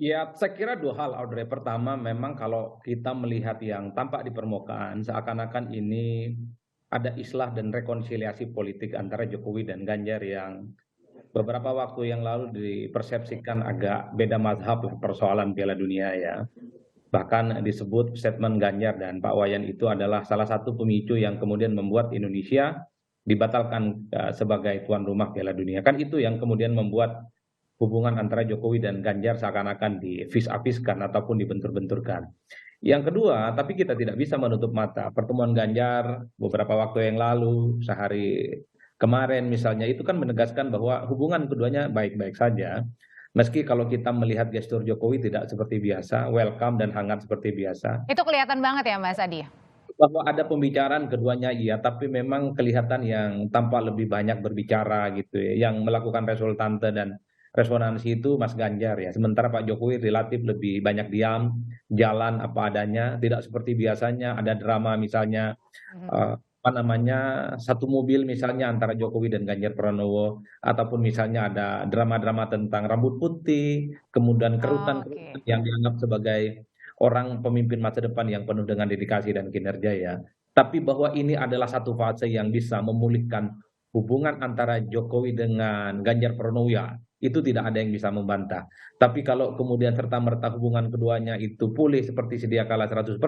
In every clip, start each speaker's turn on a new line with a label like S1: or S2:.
S1: Ya, saya kira dua hal, Audrey. Pertama, memang kalau kita melihat yang tampak di permukaan, seakan-akan ini ada islah dan rekonsiliasi politik antara Jokowi dan Ganjar yang beberapa waktu yang lalu dipersepsikan agak beda mazhab lah persoalan Piala Dunia ya. Bahkan disebut statement Ganjar dan Pak Wayan itu adalah salah satu pemicu yang kemudian membuat Indonesia dibatalkan sebagai tuan rumah Piala Dunia. Kan itu yang kemudian membuat hubungan antara Jokowi dan Ganjar seakan-akan divis-aviskan ataupun dibentur-benturkan. Yang kedua, tapi kita tidak bisa menutup mata. Pertemuan Ganjar beberapa waktu yang lalu, sehari kemarin misalnya, itu kan menegaskan bahwa hubungan keduanya baik-baik saja. Meski kalau kita melihat gestur Jokowi tidak seperti biasa, welcome dan hangat seperti biasa.
S2: Itu kelihatan banget ya Mas Adi?
S1: Bahwa ada pembicaraan keduanya iya, tapi memang kelihatan yang tampak lebih banyak berbicara gitu ya. Yang melakukan resultante dan resonansi itu Mas Ganjar ya. Sementara Pak Jokowi relatif lebih banyak diam, jalan apa adanya, tidak seperti biasanya ada drama misalnya
S2: Mhm.
S1: apa namanya satu mobil misalnya antara Jokowi dan Ganjar Pranowo ataupun misalnya ada drama-drama tentang rambut putih, kemudian
S2: Oke.
S1: kerutan-kerutan yang dianggap sebagai orang pemimpin masa depan yang penuh dengan dedikasi dan kinerja ya. Tapi bahwa ini adalah satu fase yang bisa memulihkan hubungan antara Jokowi dengan Ganjar Pranowo ya, itu tidak ada yang bisa membantah. Tapi kalau kemudian serta-merta hubungan keduanya itu pulih seperti sedia kala 100%,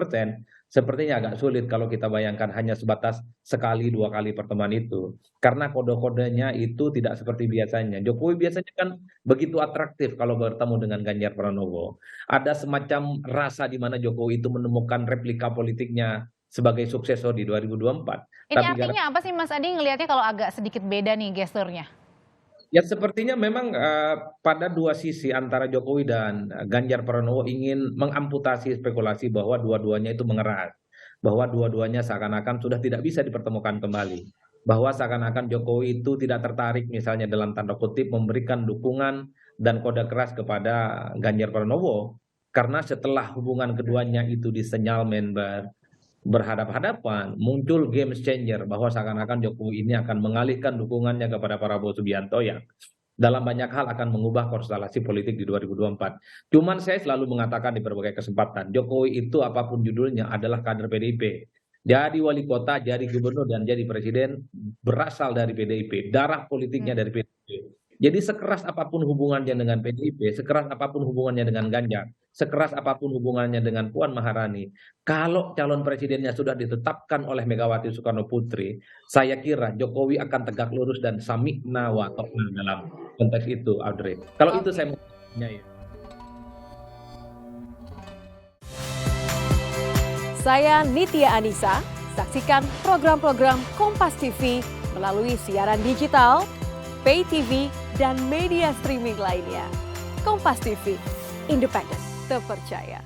S1: sepertinya agak sulit kalau kita bayangkan hanya sebatas sekali dua kali pertemuan itu. Karena kode-kodenya itu tidak seperti biasanya. Jokowi biasanya kan begitu atraktif kalau bertemu dengan Ganjar Pranowo. Ada semacam rasa di mana Jokowi itu menemukan replika politiknya sebagai suksesor di 2024.
S2: Ini
S1: Tapi
S2: artinya apa sih Mas Adi ngelihatnya kalau agak sedikit beda nih gesturnya?
S1: ya sepertinya memang pada dua sisi antara Jokowi dan Ganjar Pranowo ingin mengamputasi spekulasi bahwa dua-duanya itu mengeras, bahwa dua-duanya seakan-akan sudah tidak bisa dipertemukan kembali, bahwa seakan-akan Jokowi itu tidak tertarik misalnya dalam tanda kutip memberikan dukungan dan kode keras kepada Ganjar Pranowo, karena setelah hubungan keduanya itu disenyalmen berhadap-hadapan, muncul game changer bahwa seakan-akan Jokowi ini akan mengalihkan dukungannya kepada Prabowo Subianto yang dalam banyak hal akan mengubah konstelasi politik di 2024. Cuman saya selalu mengatakan di berbagai kesempatan, Jokowi itu apapun judulnya adalah kader PDIP. Jadi wali kota, jadi gubernur, dan jadi presiden berasal dari PDIP. Darah politiknya dari PDIP. Jadi sekeras apapun hubungannya dengan PDIP, sekeras apapun hubungannya dengan Ganjar, sekeras apapun hubungannya dengan Puan Maharani, kalau calon presidennya sudah ditetapkan oleh Megawati Soekarno Putri, saya kira Jokowi akan tegak lurus dan samikna wa ta'na dalam konteks itu, Audrey. Kalau itu
S2: Oke.
S1: saya mau ya.
S3: Saya Nitya Anissa, saksikan program-program Kompas TV melalui siaran digital, pay TV, dan media streaming lainnya. Kompas TV, independen, terpercaya.